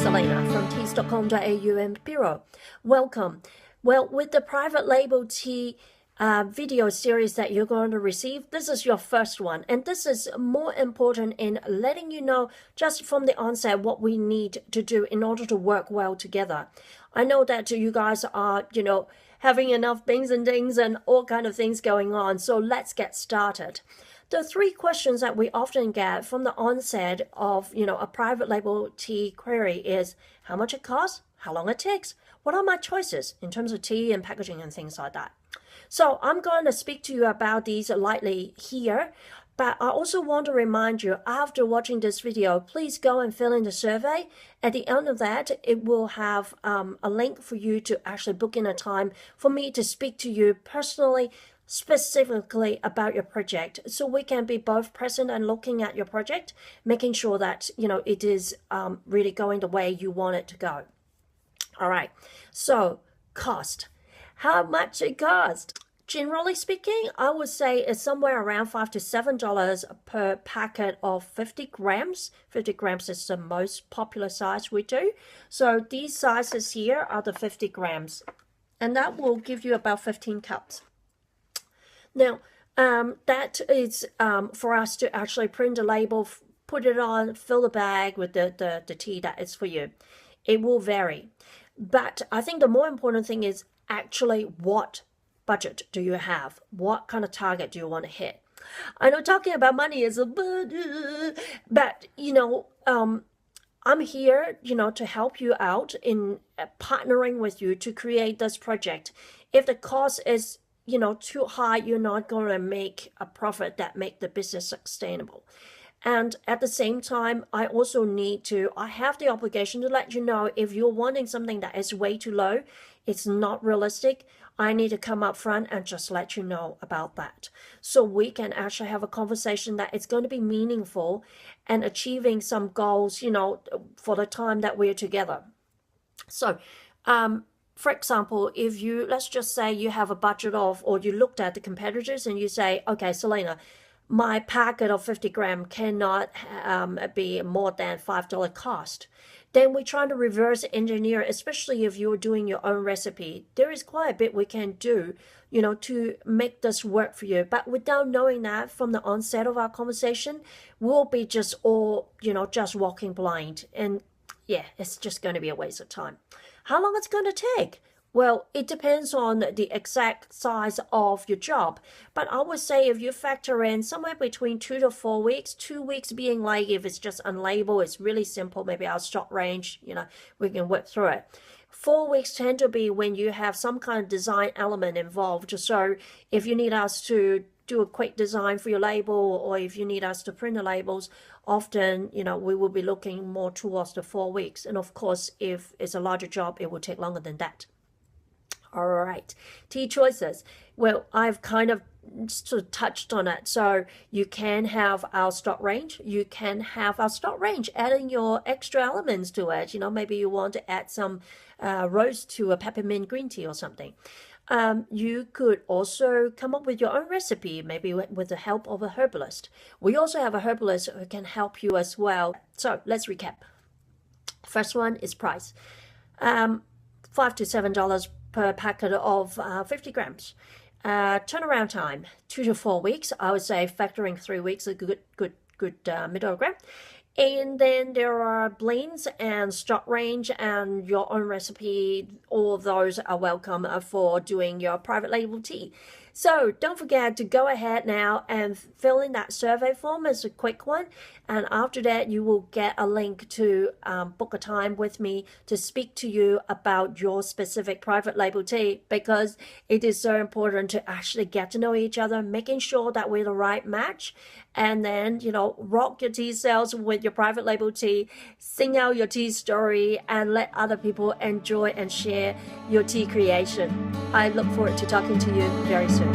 Selena from teas.com.au and Bureau. Welcome. Well, with the private label tea video series that you're going to receive, this is your first one, and this is more important in letting you know just from the onset what we need to do in order to work well together. I know that you guys are, having enough bings and dings and all kind of things going on, so let's get started. The three questions that we often get from the onset of, a private label tea query is how much it costs, how long it takes, what are my choices in terms of tea and packaging and things like that. So I'm going to speak to you about these lightly here, but I also want to remind you, after watching this video, please go and fill in the survey. At the end of that, it will have a link for you to actually book in a time for me to speak to you personally, specifically about your project, so we can be both present and looking at your project, making sure that it is really going the way you want it to go. All right, so cost, how much it costs. Generally speaking, I would say it's somewhere around $5 to $7 per packet of 50 grams. 50 grams is the most popular size we do. So these sizes here are the 50 grams, and that will give you about 15 cups. Now, that is for us to actually print the label, put it on, fill the bag with the tea that is for you. It will vary. But I think the more important thing is actually what budget do you have? What kind of target do you want to hit? I know talking about money is but I'm here, to help you out in partnering with you to create this project. If the cost is too high, you're not going to make a profit that make the business sustainable. And at the same time, I have the obligation to let you know if you're wanting something that is way too low, it's not realistic. I need to come up front and just let you know about that. So we can actually have a conversation that is going to be meaningful and achieving some goals, for the time that we're together. So, for example, if let's just say you have a budget of, or you looked at the competitors and you say, okay, Selena, my packet of 50 grams cannot be more than $5 cost. Then we're trying to reverse engineer, especially if you're doing your own recipe. There is quite a bit we can do, to make this work for you. But without knowing that from the onset of our conversation, we'll be just all, just walking blind. And yeah, it's just going to be a waste of time. How long it's going to take? Well, it depends on the exact size of your job. But I would say if you factor in somewhere between 2 to 4 weeks, 2 weeks being like if it's just unlabeled, it's really simple, maybe our stock range, we can work through it. 4 weeks tend to be when you have some kind of design element involved. So if you need us to do a quick design for your label, or if you need us to print the labels, often, we will be looking more towards the 4 weeks. And of course, if it's a larger job, it will take longer than that. All right, tea choices. Well, I've kind of sort of touched on it. So you can have our stock range. You can have our stock range, adding your extra elements to it. Maybe you want to add some roast to a peppermint green tea or something. You could also come up with your own recipe, maybe with the help of a herbalist. We also have a herbalist who can help you as well. So let's recap. First one is price. $5 to $7 per packet of 50 grams. Turnaround time, 2 to 4 weeks. I would say factoring 3 weeks, a good middle ground. And then there are blends and stock range and your own recipe. All of those are welcome for doing your private label tea. So don't forget to go ahead now and fill in that survey form. It's a quick one. And after that, you will get a link to book a time with me to speak to you about your specific private label tea, because it is so important to actually get to know each other, making sure that we're the right match. And then, rock your tea sales with your private label tea, sing out your tea story, and let other people enjoy and share your tea creation. I look forward to talking to you very soon.